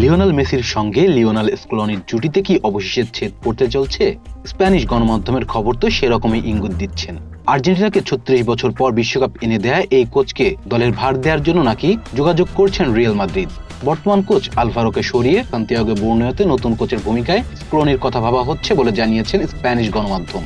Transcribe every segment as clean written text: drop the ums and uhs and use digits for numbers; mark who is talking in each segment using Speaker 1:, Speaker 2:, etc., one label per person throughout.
Speaker 1: Lionel মেসির সঙ্গে Lionel স্কলোনির জুটিতে কি অবশেষে ছেদ পড়তে চলছে? স্প্যানিশ গণমাধ্যমের খবর তো সেরকমই ইঙ্গিত দিচ্ছেন। আর্জেন্টিনাকে ৩৬ বছর পর বিশ্বকাপ এনে দেয়া এই কোচকে দলের ভার দেওয়ার জন্য নাকি যোগাযোগ করছেন রিয়াল মাদ্রিদ। বর্তমান কোচ আলভারোকে সরিয়ে সান্তিয়াগো বার্নাব্যুতে নতুন কোচের ভূমিকায় স্কলোনির কথা ভাবা হচ্ছে বলে জানিয়েছেন স্প্যানিশ গণমাধ্যম।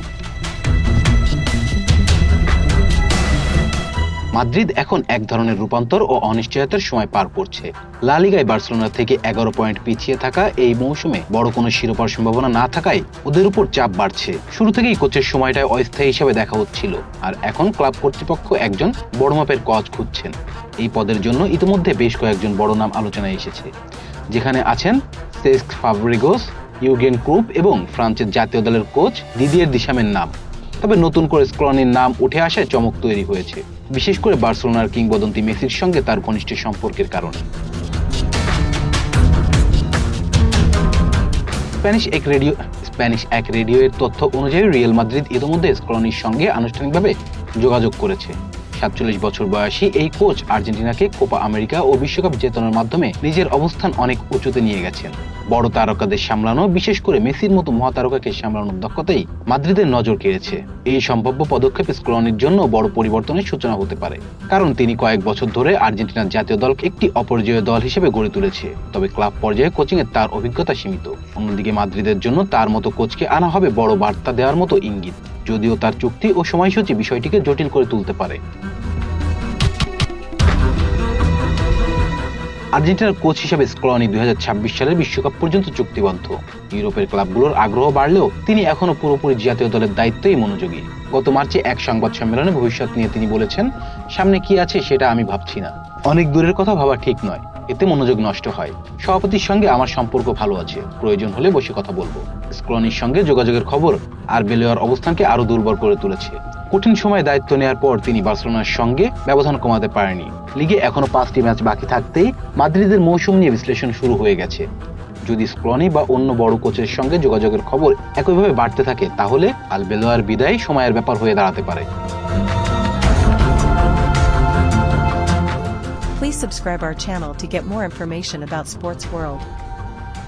Speaker 1: মাদ্রিদ এখন এক ধরনের রূপান্তর ও অনিশ্চয়তার সময় পার করছে। লা লিগায় বার্সেলোনা থেকে ১১ পয়েন্ট পিছিয়ে থাকা এই মৌসুমে বড় কোনো শিরোপার সম্ভাবনা না থাকায় ওদের উপর চাপ বাড়ছে। শুরু থেকেই কোচের সময়টায় অস্থায়ী হিসেবে দেখা হচ্ছিল, আর এখন ক্লাব কর্তৃপক্ষ একজন বড় মাপের কোচ খুঁজছেন। এই পদের জন্য ইতিমধ্যে বেশ কয়েকজন বড় নাম আলোচনায় এসেছে, যেখানে আছেন সেস্ক ফাব্রিগাস, ইউগেন ক্রুপ এবং ফ্রান্সের জাতীয় দলের কোচ দিদিয়ের দিশামের নাম। তবে নতুন করে স্কলোনির নাম উঠে আসায় চমক তৈরি হয়েছে, বিশেষ করে বার্সেলোনার কিংবদন্তি মেসির সঙ্গে তার ঘনিষ্ঠ সম্পর্কের কারণে। স্প্যানিশ এক রেডিও এর তথ্য অনুযায়ী রিয়াল মাদ্রিদ ইতিমধ্যে স্কলোনির সঙ্গে আনুষ্ঠানিকভাবে যোগাযোগ করেছে। ৪৭ বছর বয়সী এই কোচ আর্জেন্টিনাকে কোপা আমেরিকা ও বিশ্বকাপ জেতানোর মাধ্যমে নিজের অবস্থান অনেক উঁচুতে নিয়ে গেছেন। বড় তারকাদের সামলানো, বিশেষ করে মেসির মতো মহাতারকাকে সামলানোর দক্ষতাই মাদ্রিদের নজর কেড়েছে। এই সম্ভাব্য পদক্ষেপ স্কলোনির জন্য বড় পরিবর্তনের সূচনা হতে পারে, কারণ তিনি কয়েক বছর ধরে আর্জেন্টিনার জাতীয় দলকে একটি অপরিজয় দল হিসেবে গড়ে তুলেছে। তবে ক্লাব পর্যায়ে কোচিংয়ে তার অভিজ্ঞতা সীমিত। অন্যদিকে মাদ্রিদের জন্য তার মতো কোচকে আনা হবে বড় বার্তা দেওয়ার মতো ইঙ্গিত, যদিও তার চুক্তি ও সময়সূচি বিষয়টিকে জটিল করে তুলতে পারে। আর্জেন্টিনার কোচ হিসেবে স্কলোনি ২০২৬ সালের বিশ্বকাপ পর্যন্ত চুক্তিবদ্ধ। ইউরোপের ক্লাবগুলোর আগ্রহ বাড়লেও তিনি এখনো পুরোপুরি জাতীয় দলের দায়িত্বেই মনোযোগী। গত মার্চে এক সংবাদ সম্মেলনে ভবিষ্যৎ নিয়ে তিনি বলেছেন, সামনে কি আছে সেটা আমি ভাবছি না। অনেক দূরের কথা ভাবা ঠিক নয়, এতে মনোযোগ নষ্ট হয়। সভাপতির সঙ্গে আমার সম্পর্ক ভালো আছে, প্রয়োজন হলে বসে কথা বলবো। স্কলোনির সঙ্গে যোগাযোগের খবর আরবেলোয়ার অবস্থানকে আরো দুর্বল করে তুলেছে। কঠিন সময়ে দায়িত্ব নেওয়ার পর তিনি বার্সেলোনার সঙ্গে ব্যবধান কমাতে পারেনি। লিগে এখনো ৫টি ম্যাচ বাকি থাকতেই মাদ্রিদের মৌসুম নিয়ে বিশ্লেষণ শুরু হয়ে গেছে। যদি স্কলোনি বা অন্য বড় কোচের সঙ্গে যোগাযোগের খবর একইভাবে বাড়তে থাকে, তাহলে আলবেলোয়ার বিদায় সময়ের ব্যাপার হয়ে দাঁড়াতে পারে।
Speaker 2: Please subscribe our channel to get more information about Sports World.